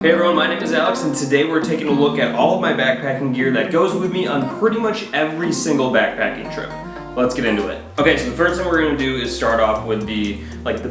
Hey everyone, my name is Alex and today we're taking a look at all of my backpacking gear that goes with me on pretty much every single backpacking trip. Let's get into it. Okay, so the first thing we're going to do is start off with the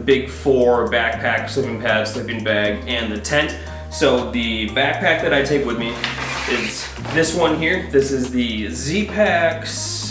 big four backpack, sleeping pad, sleeping bag, and the tent. So the backpack that I take with me is this one here. This is the Z-Packs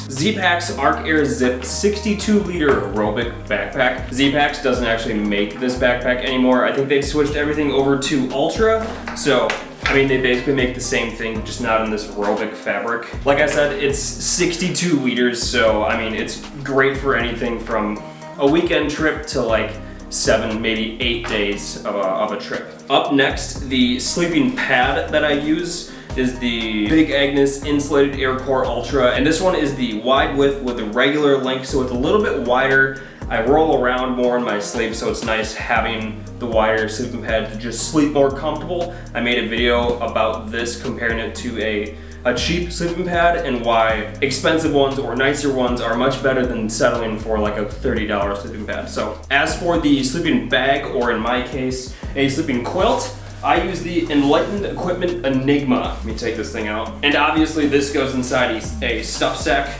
Arc Air Zip 62 liter aerobic backpack. Z-Packs doesn't actually make this backpack anymore. I think they switched everything over to Ultra. So, I mean, they basically make the same thing, just not in this aerobic fabric. Like I said, it's 62 liters, so I mean, it's great for anything from a weekend trip to like 7, maybe 8 days of a trip. Up next, the sleeping pad that I use is the Big Agnes Insulated Air Core Ultra, and this one is the wide width with the regular length, so it's a little bit wider. I roll around more in my sleep, so it's nice having the wider sleeping pad to just sleep more comfortable. I made a video about this, comparing it to a cheap sleeping pad and why expensive ones or nicer ones are much better than settling for like a $30 sleeping pad. So as for the sleeping bag, or in my case, a sleeping quilt, I use the Enlightened Equipment Enigma. Let me take this thing out. And obviously this goes inside a stuff sack.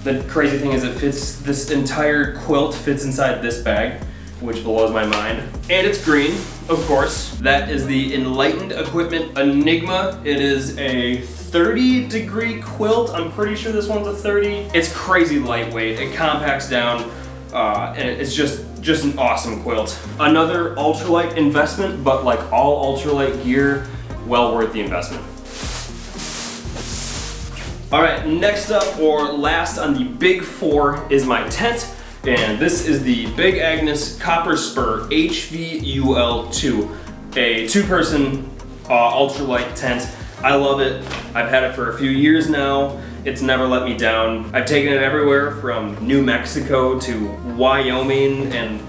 The crazy thing is this entire quilt fits inside this bag, which blows my mind. And it's green, of course. That is the Enlightened Equipment Enigma. It is a 30-degree quilt. I'm pretty sure this one's a 30. It's crazy lightweight. It compacts down, and it's just an awesome quilt. Another ultralight investment, but like all ultralight gear, well worth the investment. All right, next up, or last on the big four, is my tent. And this is the Big Agnes Copper Spur HVUL2, a two-person ultralight tent. I love it. I've had it for a few years now. It's never let me down. I've taken it everywhere from New Mexico to Wyoming, and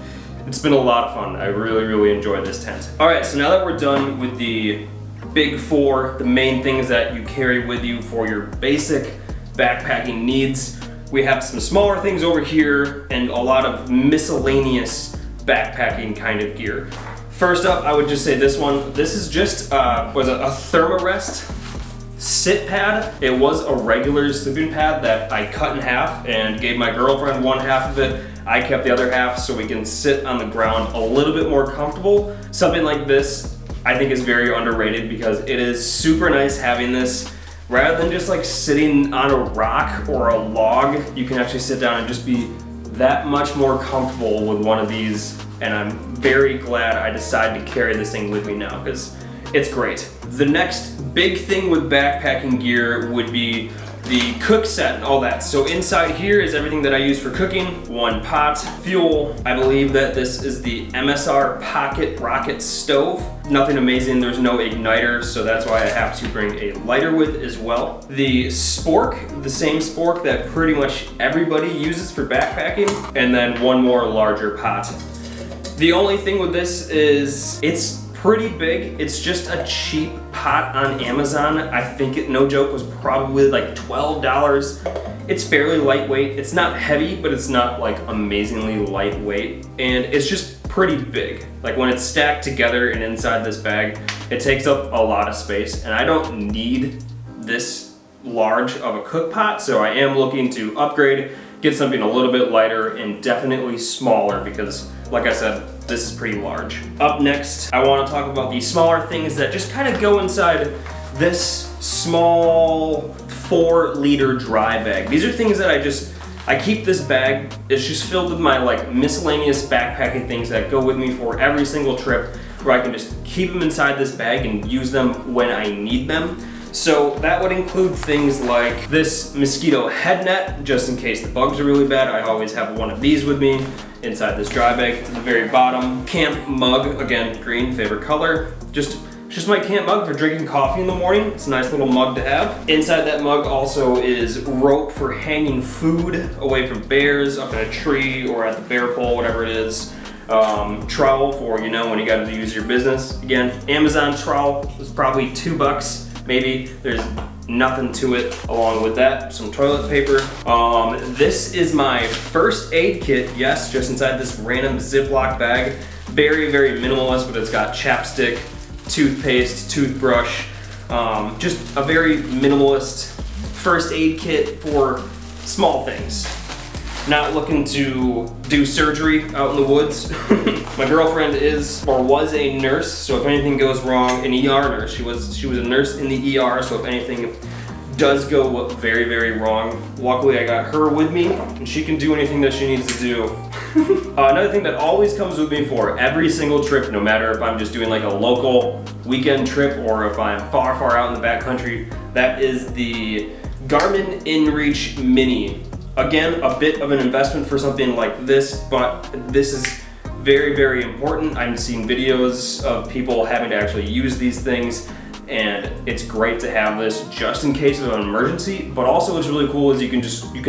it's been a lot of fun. I really enjoy this tent. All right, so now that we're done with the big four, the main things that you carry with you for your basic backpacking needs, we have some smaller things over here and a lot of miscellaneous backpacking kind of gear. First up, I would just say this one. This is just was a Thermarest sit pad. It was a regular sleeping pad that I cut in half and gave my girlfriend one half of it. I kept the other half so we can sit on the ground a little bit more comfortable. Something like this I think is very underrated because it is super nice having this. Rather than just like sitting on a rock or a log, you can actually sit down and just be that much more comfortable with one of these. And I'm very glad I decided to carry this thing with me now because it's great. The next big thing with backpacking gear would be the cook set and all that. So inside here is everything that I use for cooking. One pot, fuel. I believe that this is the MSR Pocket Rocket Stove. Nothing amazing, there's no igniter, so that's why I have to bring a lighter with as well. The spork, the same spork that pretty much everybody uses for backpacking. And then one more larger pot. The only thing with this is it's pretty big. It's just a cheap pot on Amazon. I think it, no joke, was probably like $12. It's fairly lightweight. It's not heavy, but it's not like amazingly lightweight. And it's just pretty big. Like when it's stacked together and inside this bag, it takes up a lot of space. And I don't need this large of a cook pot, so I am looking to upgrade, get something a little bit lighter and definitely smaller because, like I said, this is pretty large. Up next, I want to talk about the smaller things that just kind of go inside this small 4-liter dry bag. These are things that I keep this bag. It's just filled with my like miscellaneous backpacking things that go with me for every single trip, where I can just keep them inside this bag and use them when I need them. So that would include things like this mosquito head net, just in case the bugs are really bad. I always have one of these with me inside this dry bag. At the very bottom, camp mug, again, green, favorite color. Just my camp mug for drinking coffee in the morning. It's a nice little mug to have. Inside that mug also is rope for hanging food away from bears up in a tree or at the bear pole, whatever it is. Trowel for, you know, when you gotta use your business. Again, Amazon trowel was probably $2. Maybe. There's nothing to it. Along with that, some toilet paper. This is my first aid kit. Yes, just inside this random Ziploc bag. Very minimalist, but it's got chapstick, toothpaste, toothbrush, just a very minimalist first aid kit for small things. Not looking to do surgery out in the woods. My girlfriend is, or was, a nurse, so if anything goes wrong, an ER nurse. She was a nurse in the ER, so if anything does go very, very wrong, luckily I got her with me, and she can do anything that she needs to do. Another thing that always comes with me for every single trip, no matter if I'm just doing like a local weekend trip or if I'm far, far out in the backcountry, that is the Garmin InReach Mini. Again, a bit of an investment for something like this, but this is very, very important. I've seen videos of people having to actually use these things, and it's great to have this just in case of an emergency. But also what's really cool is you can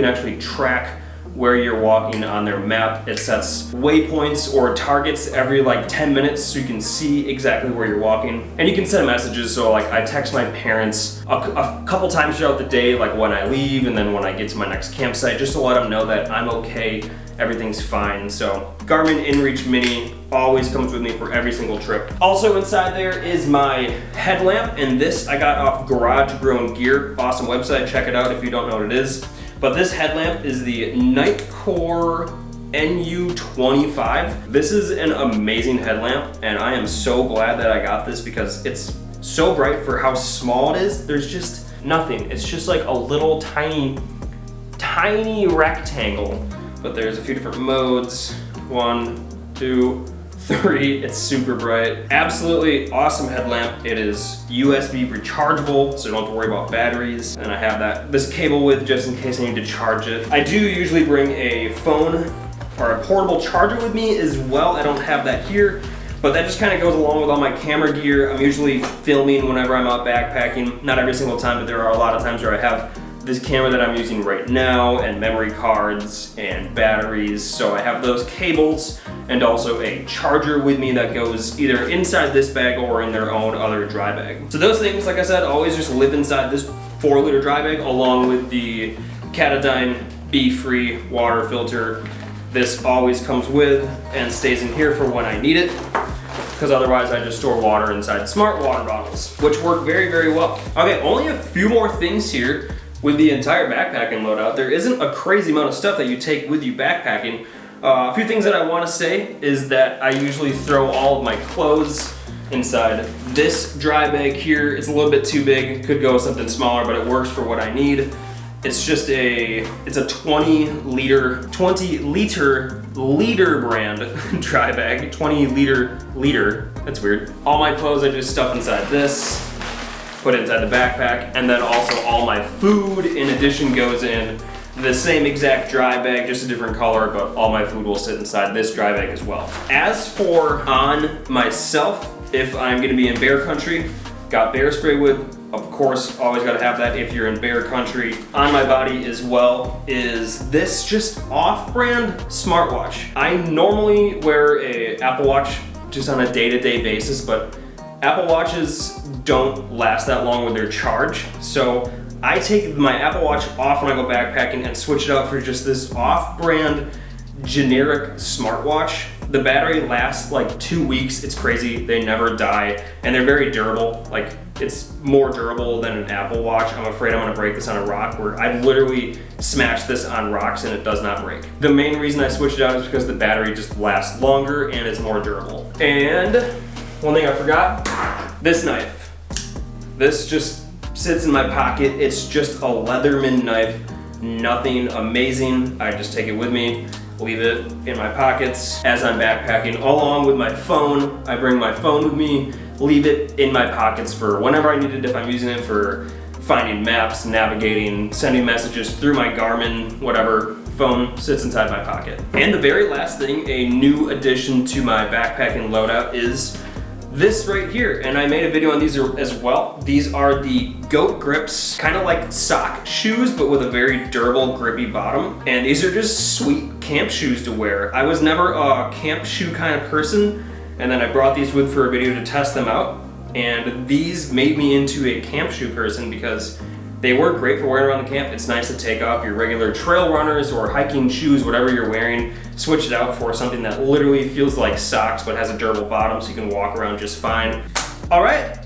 actually track where you're walking on their map. It sets waypoints or targets every like 10 minutes so you can see exactly where you're walking. And you can send messages, so like I text my parents a couple times throughout the day, like when I leave and then when I get to my next campsite, just to let them know that I'm okay, everything's fine. So Garmin InReach Mini always comes with me for every single trip. Also inside there is my headlamp, and this I got off Garage Grown Gear. Awesome website, check it out if you don't know what it is. But this headlamp is the Nightcore NU25. This is an amazing headlamp, and I am so glad that I got this because it's so bright for how small it is. There's just nothing. It's just like a little tiny rectangle. But there's a few different modes. 1, 2, 3. It's super bright. Absolutely awesome headlamp. It is USB rechargeable, so you don't have to worry about batteries. And I have this cable with just in case I need to charge it. I do usually bring a phone or a portable charger with me as well. I don't have that here, but that just kind of goes along with all my camera gear. I'm usually filming whenever I'm out backpacking. Not every single time, but there are a lot of times where I have this camera that I'm using right now, and memory cards and batteries. So I have those cables and also a charger with me that goes either inside this bag or in their own other dry bag. So those things, like I said, always just live inside this 4-liter dry bag, along with the Katadyn Be-Free water filter. This always comes with and stays in here for when I need it, because otherwise I just store water inside smart water bottles, which work very, very well. Okay, only a few more things here with the entire backpacking loadout. There isn't a crazy amount of stuff that you take with you backpacking. A few things that I want to say is that I usually throw all of my clothes inside this dry bag here. It's a little bit too big, could go with something smaller, but it works for what I need. It's just it's a 20 liter brand dry bag, 20 liter, that's weird. All my clothes I just stuff inside this, put it inside the backpack, and then also all my food in addition goes in the same exact dry bag, just a different color, but all my food will sit inside this dry bag as well. As for on myself, if I'm gonna be in bear country, got bear spray with, of course, always gotta have that if you're in bear country. On my body as well is this just off-brand smartwatch. I normally wear a Apple Watch just on a day-to-day basis, but Apple Watches don't last that long with their charge. So I take my Apple Watch off when I go backpacking and switch it out for just this off-brand generic smartwatch. The battery lasts like 2 weeks. It's crazy. They never die, and they're very durable. Like, it's more durable than an Apple Watch. I'm afraid I'm gonna break this on a rock, where I've literally smashed this on rocks and it does not break. The main reason I switched it out is because the battery just lasts longer and is more durable. And one thing I forgot, this knife. This just sits in my pocket. It's just a Leatherman knife, nothing amazing. I just take it with me, leave it in my pockets as I'm backpacking, along with my phone. I bring my phone with me, leave it in my pockets for whenever I need it, if I'm using it for finding maps, navigating, sending messages through my Garmin, whatever. Phone sits inside my pocket. And the very last thing, a new addition to my backpacking loadout, is this right here, and I made a video on these as well. These are the Goat Grips, kind of like sock shoes, but with a very durable, grippy bottom. And these are just sweet camp shoes to wear. I was never a camp shoe kind of person, and then I brought these with for a video to test them out. And these made me into a camp shoe person because they work great for wearing around the camp. It's nice to take off your regular trail runners or hiking shoes, whatever you're wearing, switch it out for something that literally feels like socks but has a durable bottom so you can walk around just fine. All right,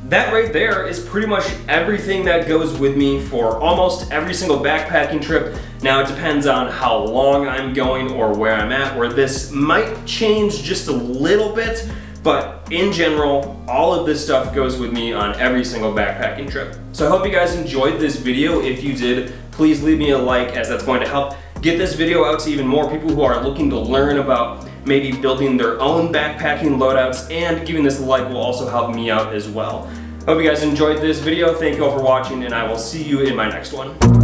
that right there is pretty much everything that goes with me for almost every single backpacking trip. Now it depends on how long I'm going or where I'm at, where this might change just a little bit, but in general, all of this stuff goes with me on every single backpacking trip. So I hope you guys enjoyed this video. If you did, please leave me a like, as that's going to help get this video out to even more people who are looking to learn about maybe building their own backpacking loadouts, and giving this a like will also help me out as well. Hope you guys enjoyed this video. Thank you all for watching, and I will see you in my next one.